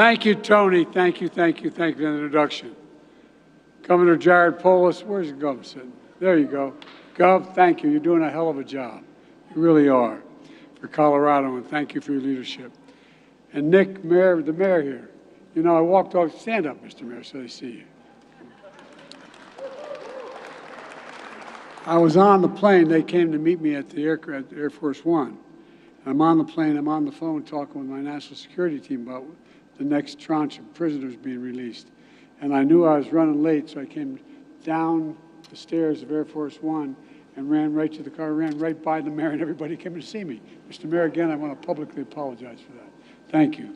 Thank you, Tony. Thank you for the introduction. Governor Jared Polis, where's the Gov sitting? There you go. Gov, thank you. You're doing a hell of a job. You really are for Colorado, and thank you for your leadership. And Nick, Mayor, the mayor here. You know, I walked off, stand up, Mr. Mayor, so they see you. I was on the plane. They came to meet me at the aircraft, Air Force One. I'm on the plane. I'm on the phone talking with my national security team about the next tranche of prisoners being released. And I knew I was running late, so I came down the stairs of Air Force One and ran right to the car, ran right by the mayor, and everybody came to see me. Mr. Mayor, again, I want to publicly apologize for that. Thank you.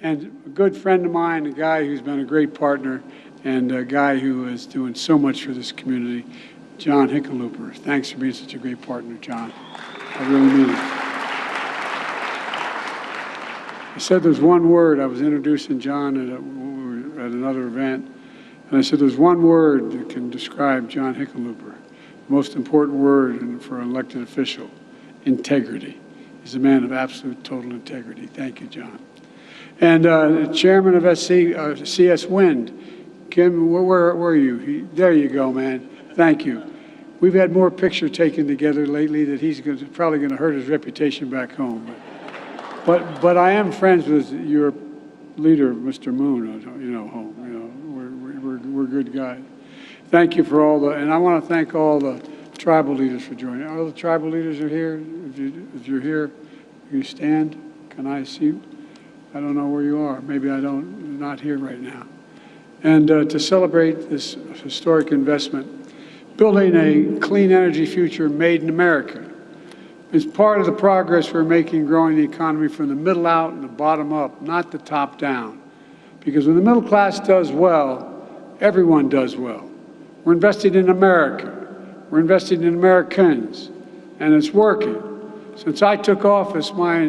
And a good friend of mine, a guy who's been a great partner, and a guy who is doing so much for this community, John Hickenlooper. Thanks for being such a great partner, John. I really mean it. I said there's one word. I was introducing John at another event, and I said there's one word that can describe John Hickenlooper, the most important word for an elected official: integrity. He's a man of absolute, total integrity. Thank you, John. And Chairman of CS Wind, Kim, where are you? There you go, man. Thank you. We've had more picture taken together lately that he's probably going to hurt his reputation back home. But I am friends with your leader, Mr. Moon. You know, home. You know, we're good guys. Thank you for all and I want to thank all the tribal leaders for joining. All the tribal leaders are here. If you're here, you stand. Can I see you? I don't know where you are. Maybe you're not here right now. And to celebrate this historic investment, building a clean energy future made in America is part of the progress we're making growing the economy from the middle out and the bottom up, not the top down. Because when the middle class does well, everyone does well. We're investing in America. We're investing in Americans, and it's working. Since I took office, my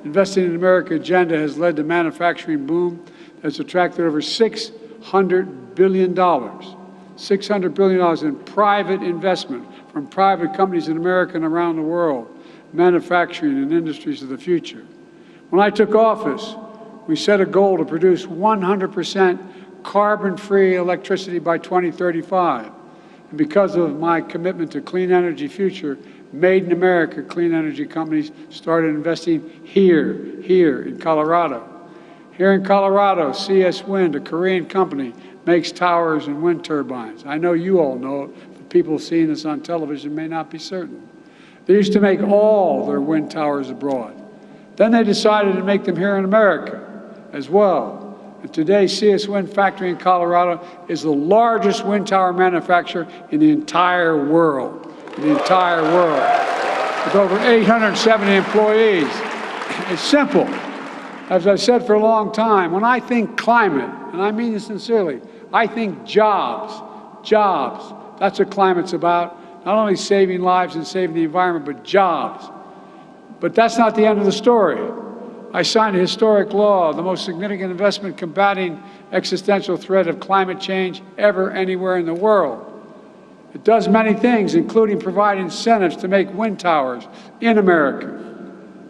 Investing in America agenda has led to manufacturing boom that's attracted over $600 billion. $600 billion in private investment from private companies in America and around the world, manufacturing and industries of the future. When I took office, we set a goal to produce 100% carbon-free electricity by 2035. And because of my commitment to clean energy future, Made in America clean energy companies started investing here in Colorado. Here in Colorado, CS Wind, a Korean company, makes towers and wind turbines. I know you all know it, but people seeing this on television may not be certain. They used to make all their wind towers abroad. Then they decided to make them here in America as well. And today, CS Wind factory in Colorado is the largest wind tower manufacturer in the entire world. With over 870 employees. It's simple. As I've said for a long time, when I think climate, and I mean this sincerely, I think jobs. That's what climate's about. Not only saving lives and saving the environment, but jobs. But that's not the end of the story. I signed a historic law, the most significant investment combating existential threat of climate change ever anywhere in the world. It does many things, including provide incentives to make wind towers in America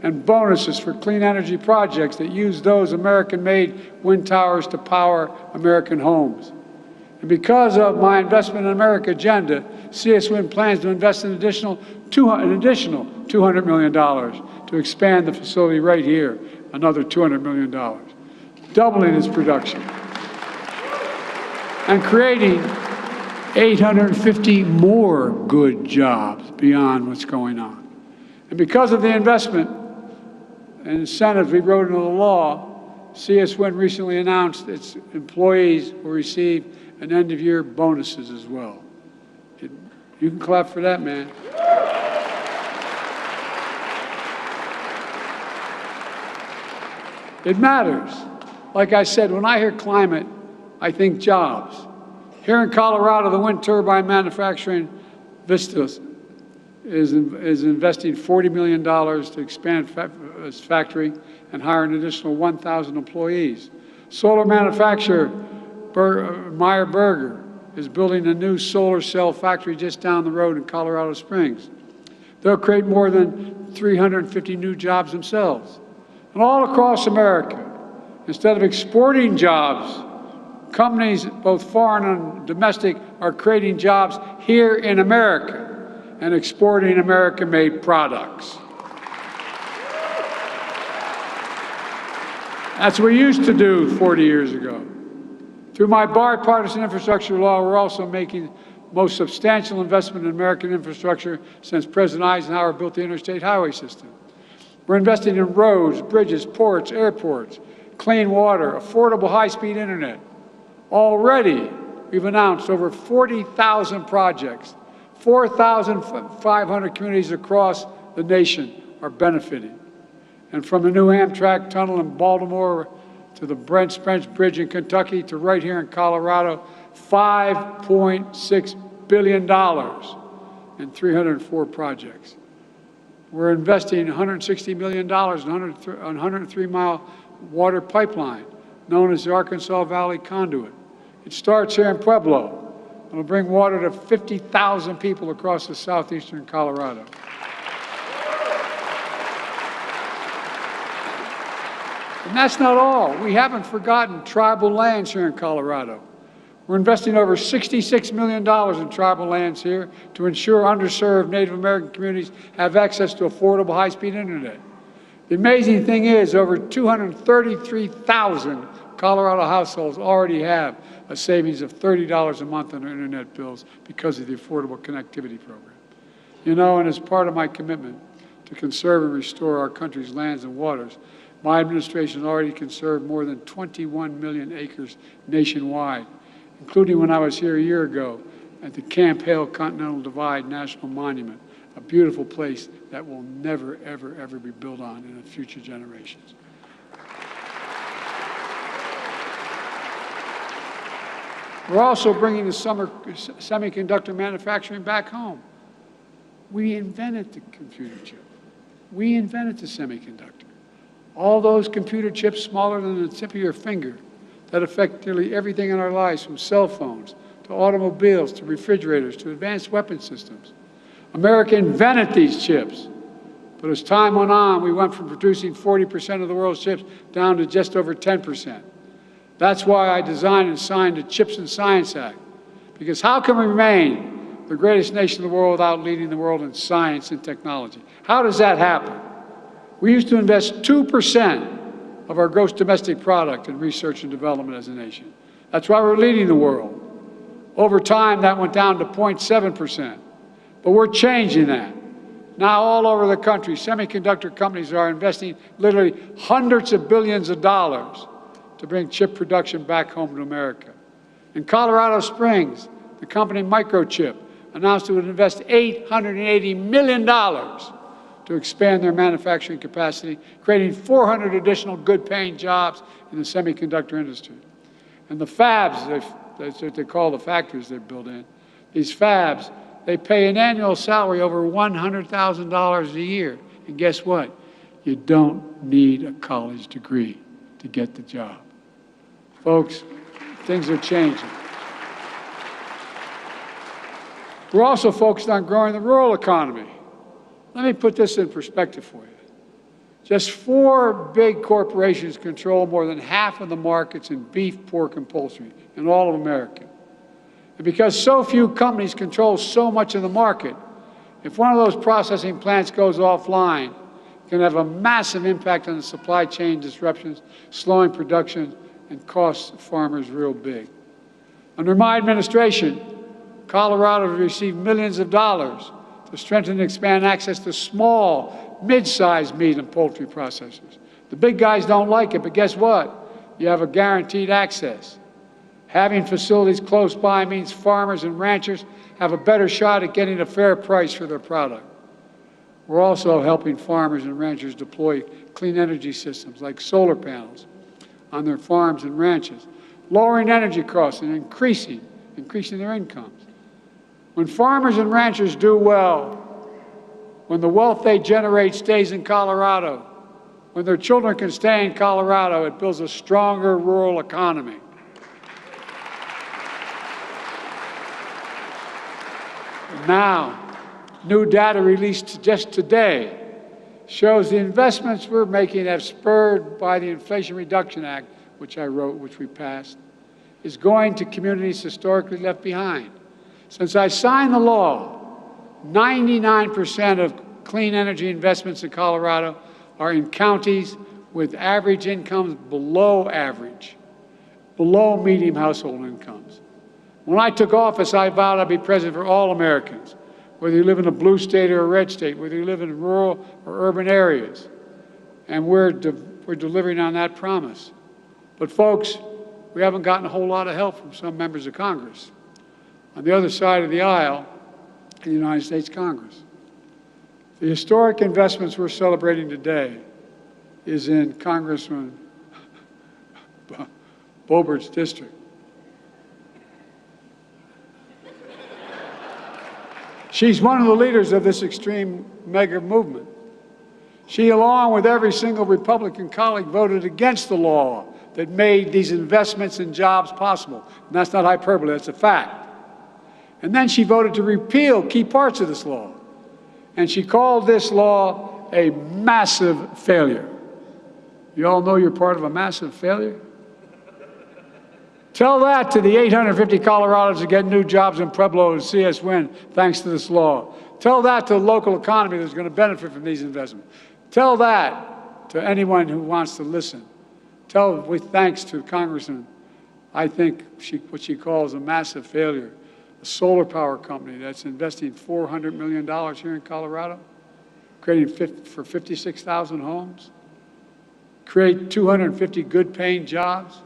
and bonuses for clean energy projects that use those American-made wind towers to power American homes. And because of my Investment in America agenda, CS Wind plans to invest an additional $200 million to expand the facility right here, another $200 million, doubling its production and creating 850 more good jobs beyond what's going on. And because of the investment and incentives we wrote into the law, CS Wind recently announced its employees will receive an end-of-year bonuses as well. You can clap for that, man. It matters. Like I said, when I hear climate, I think jobs. Here in Colorado, the wind turbine manufacturing Vistas is investing $40 million to expand its factory and hire an additional 1,000 employees. Solar manufacturer Meyer Burger is building a new solar cell factory just down the road in Colorado Springs. They'll create more than 350 new jobs themselves. And all across America, Instead of exporting jobs, companies, both foreign and domestic, are creating jobs here in America and exporting American-made products. That's what we used to do 40 years ago. Through my bipartisan infrastructure law, we're also making the most substantial investment in American infrastructure since President Eisenhower built the interstate highway system. We're investing in roads, bridges, ports, airports, clean water, affordable high-speed internet. Already, we've announced over 40,000 projects. 4,500 communities across the nation are benefiting. And from the new Amtrak tunnel in Baltimore to the Brent Spence Bridge in Kentucky to right here in Colorado, $5.6 billion in 304 projects. We're investing $160 million in a 103-mile water pipeline known as the Arkansas Valley Conduit. It starts here in Pueblo. It'll bring water to 50,000 people across the southeastern Colorado. And that's not all. We haven't forgotten tribal lands here in Colorado. We're investing over $66 million in tribal lands here to ensure underserved Native American communities have access to affordable high-speed internet. The amazing thing is over 233,000 Colorado households already have a savings of $30 a month on their internet bills because of the Affordable Connectivity Program. You know, and as part of my commitment to conserve and restore our country's lands and waters, my administration has already conserved more than 21 million acres nationwide, including when I was here a year ago at the Camp Hale Continental Divide National Monument, a beautiful place that will never, ever, ever be built on in the future generations. We're also bringing the semiconductor manufacturing back home. We invented the computer chip. We invented the semiconductor. All those computer chips smaller than the tip of your finger that affect nearly everything in our lives, from cell phones to automobiles to refrigerators to advanced weapon systems. America invented these chips, but as time went on, we went from producing 40% of the world's chips down to just over 10%. That's why I designed and signed the Chips and Science Act, because how can we remain the greatest nation in the world without leading the world in science and technology? How does that happen? We used to invest 2% of our gross domestic product in research and development as a nation. That's why we're leading the world. Over time, that went down to 0.7%. But we're changing that. Now, all over the country, semiconductor companies are investing literally hundreds of billions of dollars to bring chip production back home to America. In Colorado Springs, the company Microchip announced it would invest $880 million to expand their manufacturing capacity, creating 400 additional good-paying jobs in the semiconductor industry. And the fabs, that's what they call the factories they build in, these fabs, they pay an annual salary over $100,000 a year. And guess what? You don't need a college degree to get the job. Folks, things are changing. We're also focused on growing the rural economy. Let me put this in perspective for you. Just 4 big corporations control more than half of the markets in beef, pork, and poultry in all of America. And because so few companies control so much of the market, if one of those processing plants goes offline, it can have a massive impact on the supply chain disruptions, slowing production, and costs farmers real big. Under my administration, Colorado has received millions of dollars to strengthen and expand access to small, mid-sized meat and poultry processors. The big guys don't like it, but guess what? You have a guaranteed access. Having facilities close by means farmers and ranchers have a better shot at getting a fair price for their product. We're also helping farmers and ranchers deploy clean energy systems like solar panels on their farms and ranches, lowering energy costs and increasing their incomes. When farmers and ranchers do well, when the wealth they generate stays in Colorado, when their children can stay in Colorado, it builds a stronger rural economy. And now, new data released just today shows the investments we're making have spurred by the Inflation Reduction Act which I wrote, which we passed, is going to communities historically left behind. Since I signed the law, 99% of clean energy investments in Colorado are in counties with average incomes below average, below medium household incomes. When I took office, I vowed I'd be president for all Americans, whether you live in a blue state or a red state, whether you live in rural or urban areas. And we're delivering on that promise. But folks, we haven't gotten a whole lot of help from some members of Congress. On the other side of the aisle, in the United States Congress. The historic investments we're celebrating today is in Congressman Boebert's district. She's one of the leaders of this extreme mega movement. She, along with every single Republican colleague, voted against the law that made these investments in jobs possible. And that's not hyperbole, that's a fact. And then she voted to repeal key parts of this law. And she called this law a massive failure. You all know you're part of a massive failure? Tell that to the 850 Coloradans that get new jobs in Pueblo and see us win thanks to this law. Tell that to the local economy that's going to benefit from these investments. Tell that to anyone who wants to listen. Tell with thanks to Congressman, I think what she calls a massive failure, a solar power company that's investing $400 million here in Colorado, creating for 56,000 homes, create 250 good-paying jobs.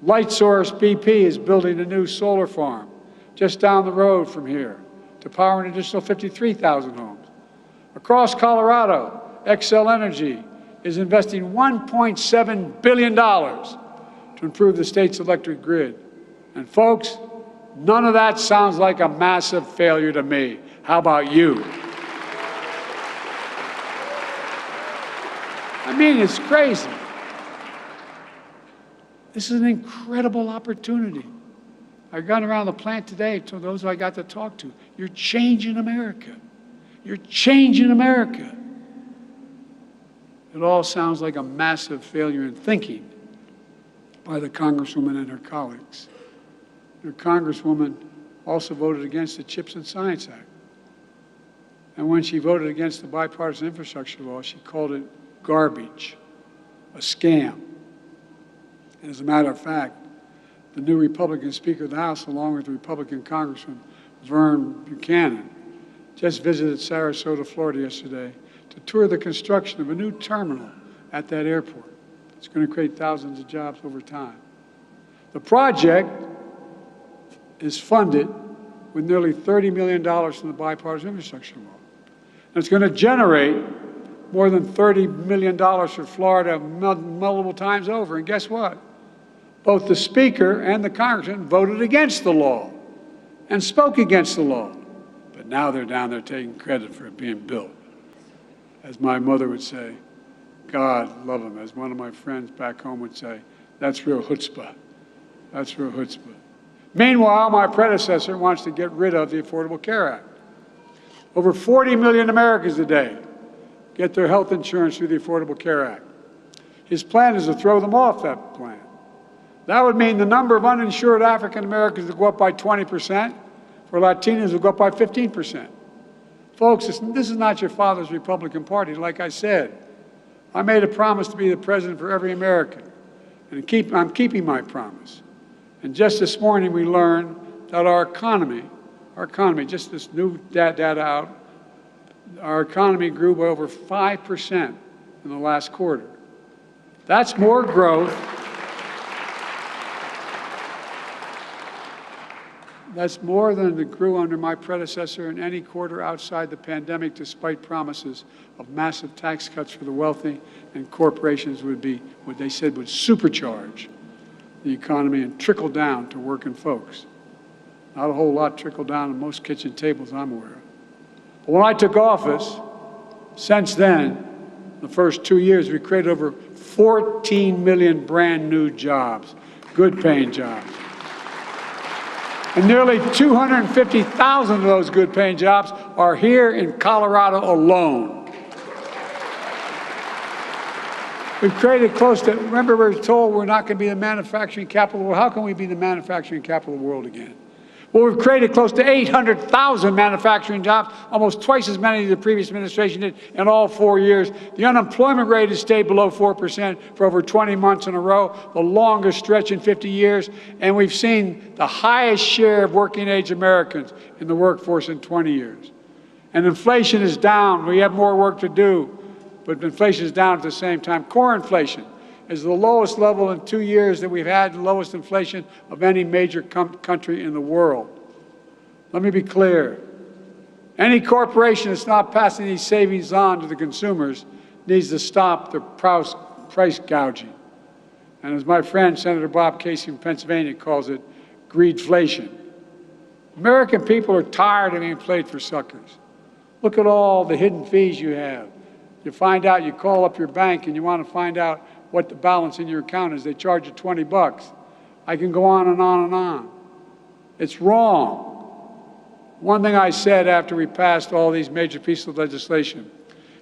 LightSource BP is building a new solar farm just down the road from here to power an additional 53,000 homes. Across Colorado, Xcel Energy is investing $1.7 billion to improve the state's electric grid. And folks, none of that sounds like a massive failure to me. How about you? I mean, it's crazy. This is an incredible opportunity. I've gone around the plant today to those I got to talk to. You're changing America. You're changing America. It all sounds like a massive failure in thinking by the Congresswoman and her colleagues. Her Congresswoman also voted against the CHIPS and Science Act. And when she voted against the bipartisan infrastructure law, she called it garbage, a scam. And as a matter of fact, the new Republican Speaker of the House, along with the Republican Congressman Vern Buchanan, just visited Sarasota, Florida yesterday to tour the construction of a new terminal at that airport. It's going to create thousands of jobs over time. The project is funded with nearly $30 million from the bipartisan infrastructure law. And it's going to generate more than $30 million for Florida multiple times over. And guess what? Both the Speaker and the Congressman voted against the law and spoke against the law. But now they're down there taking credit for it being built. As my mother would say, God love him. As one of my friends back home would say, that's real chutzpah. That's real chutzpah. Meanwhile, my predecessor wants to get rid of the Affordable Care Act. Over 40 million Americans today get their health insurance through the Affordable Care Act. His plan is to throw them off that plan. That would mean the number of uninsured African Americans will go up by 20%, for Latinos will go up by 15%. Folks, this is not your father's Republican Party. Like I said, I made a promise to be the president for every American, and I'm keeping my promise. And just this morning we learned that our economy, just this new data out, our economy grew by over 5% in the last quarter. That's more growth. That's more than it grew under my predecessor in any quarter outside the pandemic, despite promises of massive tax cuts for the wealthy, and corporations would be, what they said, would supercharge the economy and trickle down to working folks. Not a whole lot trickled down on most kitchen tables I'm aware of. But when I took office, since then, the first 2 years, we created over 14 million brand new jobs, good paying jobs. And nearly 250,000 of those good paying jobs are here in Colorado alone. We've created close to, remember we were told we're not going to be the manufacturing capital of the world. How can we be the manufacturing capital of the world again? Well, we've created close to 800,000 manufacturing jobs, almost twice as many as the previous administration did in all 4 years. The unemployment rate has stayed below 4% for over 20 months in a row, the longest stretch in 50 years. And we've seen the highest share of working-age Americans in the workforce in 20 years. And inflation is down. We have more work to do, but inflation is down at the same time. Core inflation is the lowest level in 2 years that we've had, the lowest inflation of any major country in the world. Let me be clear. Any corporation that's not passing these savings on to the consumers needs to stop the price gouging. And as my friend, Senator Bob Casey from Pennsylvania calls it, greedflation. American people are tired of being played for suckers. Look at all the hidden fees you have. You find out, you call up your bank and you want to find out what the balance in your account is. They charge you 20 bucks. I can go on and on and on. It's wrong. One thing I said after we passed all these major pieces of legislation,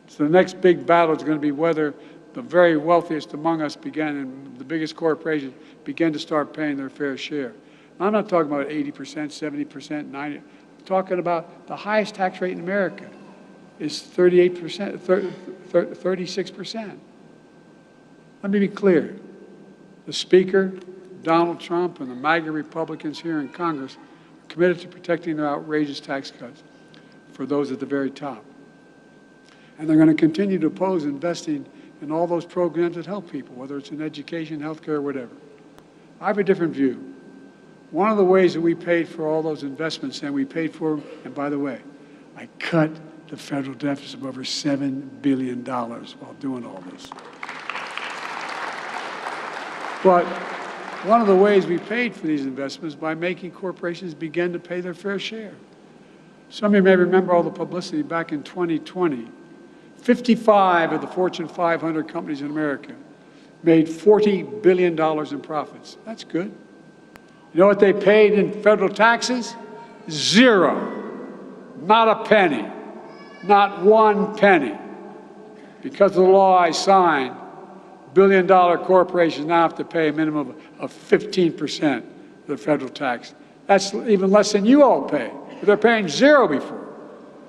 so the next big battle is going to be whether the very wealthiest among us begin, and the biggest corporations begin to start paying their fair share. I'm not talking about 80%, 70%, 90%. I'm talking about the highest tax rate in America is 38%, 36%. Let me be clear. The Speaker, Donald Trump, and the MAGA Republicans here in Congress are committed to protecting their outrageous tax cuts for those at the very top. And they're going to continue to oppose investing in all those programs that help people, whether it's in education, healthcare, or whatever. I have a different view. One of the ways that we paid for all those investments, and we paid for them, and by the way, I cut the federal deficit of over $7 billion while doing all this. But one of the ways we paid for these investments by making corporations begin to pay their fair share. Some of you may remember all the publicity back in 2020. 55 of the Fortune 500 companies in America made $40 billion in profits. That's good. You know what they paid in federal taxes? Zero. Not a penny. Not one penny. Because of the law I signed, billion-dollar corporations now have to pay a minimum of 15% of the federal tax. That's even less than you all pay. But they're paying zero before.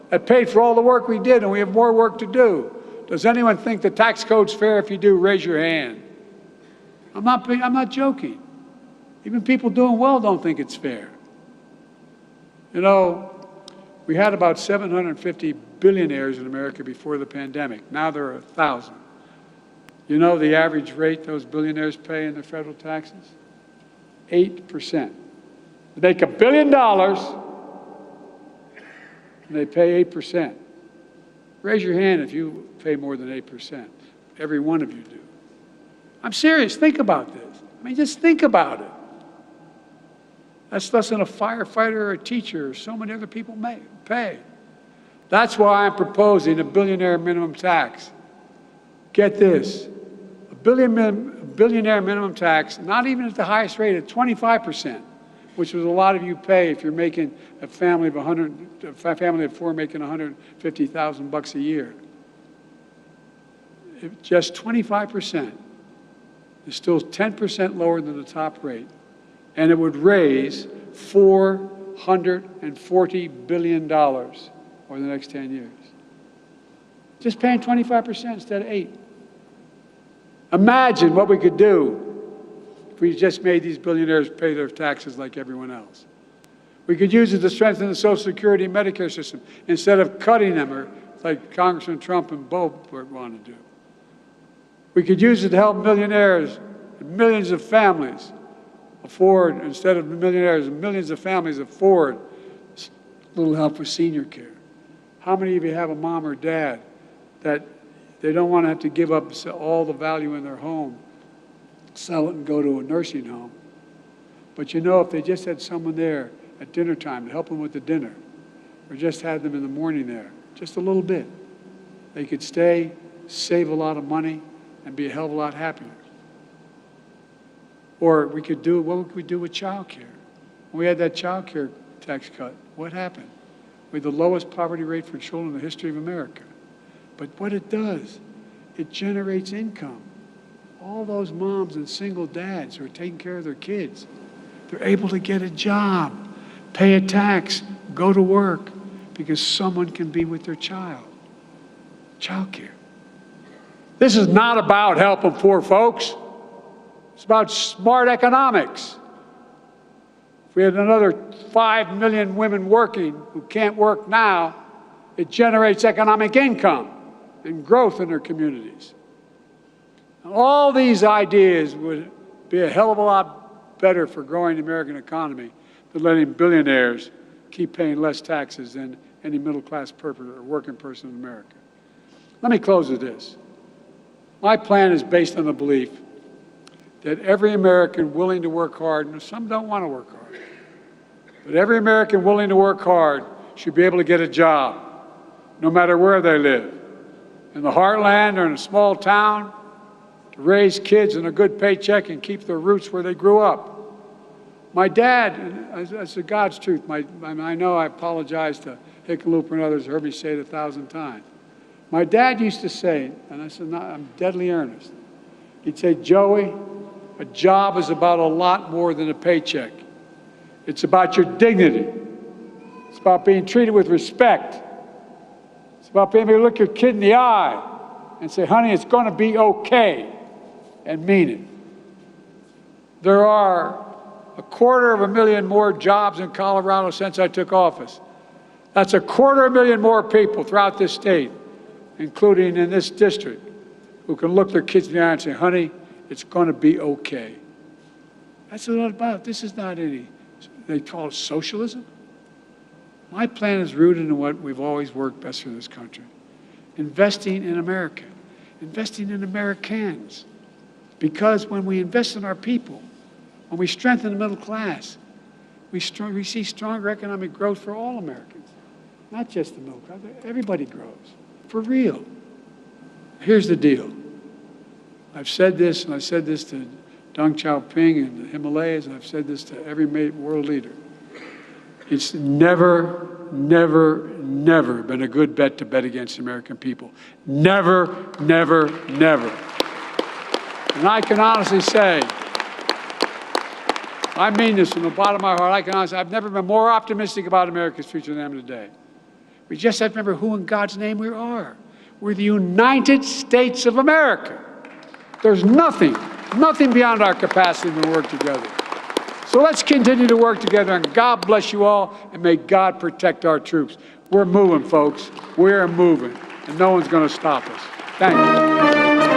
That paid for all the work we did, and we have more work to do. Does anyone think the tax code's fair? If you do, raise your hand. I'm not joking. Even people doing well don't think it's fair. You know, we had about 750 billionaires in America before the pandemic. Now there are 1,000. You know the average rate those billionaires pay in their federal taxes? 8%. They make $1 billion, and they pay 8%. Raise your hand if you pay more than 8%. Every one of you do. I'm serious. Think about this. I mean, just think about it. That's less than a firefighter or a teacher or so many other people pay. That's why I'm proposing a billionaire minimum tax. Get this. A billionaire minimum tax, not even at the highest rate, at 25%, which is a lot of you pay if you're making a family of four making $150,000 a year. Just 25% is still 10% lower than the top rate, and it would raise $440 billion over the next 10 years. Just paying 25% instead of 8%. Imagine what we could do if we just made these billionaires pay their taxes like everyone else. We could use it to strengthen the Social Security and Medicare system instead of cutting them, or like Congressman Trump and Bo want to do. We could use it to help millionaires and millions of families afford, instead of millionaires, millions of families afford a little help with senior care. How many of you have a mom or dad that they don't want to have to give up all the value in their home, sell it and go to a nursing home? But you know, if they just had someone there at dinner time to help them with the dinner, or just had them in the morning there, just a little bit, they could stay, save a lot of money, and be a hell of a lot happier. Or we could do, what would we do with child care? When we had that child care tax cut, what happened? We had the lowest poverty rate for children in the history of America. But what it does, it generates income. all those moms and single dads who are taking care of their kids, they're able to get a job, pay a tax, go to work, because someone can be with their child. Child care. This is not about helping poor folks. It's about smart economics. If we had another 5 million women working who can't work now, it generates economic income and growth in their communities. And all these ideas would be a hell of a lot better for growing the American economy than letting billionaires keep paying less taxes than any middle-class person or working person in America. Let me close with this. My plan is based on the belief that every American willing to work hard, and some don't want to work hard, but every American willing to work hard should be able to get a job, no matter where they live, in the heartland or in a small town, to raise kids in a good paycheck and keep their roots where they grew up. My dad, and that's the God's truth, I know I apologize to Hickenlooper and others, heard me say it 1,000 times. My dad used to say, and I said, no, I'm deadly earnest, he'd say, Joey, a job is about a lot more than a paycheck. It's about your dignity. It's about being treated with respect. It's about being able to look your kid in the eye and say, honey, it's going to be okay, and mean it. There are 250,000 more jobs in Colorado since I took office. That's 250,000 more people throughout this state, including in this district, who can look their kids in the eye and say, honey, it's going to be okay. That's what it's about. This is not any, they call it socialism. My plan is rooted in what we've always worked best for this country. Investing in America, investing in Americans. Because when we invest in our people, when we strengthen the middle class, we see stronger economic growth for all Americans, not just the middle class. Everybody grows, for real. Here's the deal. I've said this, and I said this to Deng Xiaoping in the Himalayas, and I've said this to every world leader. It's never, never, never been a good bet to bet against the American people. Never, never, never. And I can honestly say, I mean this from the bottom of my heart, I can honestly, I've never been more optimistic about America's future than I am today. We just have to remember who in God's name we are. We're the United States of America. There's nothing beyond our capacity to work together. So let's continue to work together, and God bless you all, and may God protect our troops. We're moving, folks. We're moving, and no one's going to stop us. Thank you.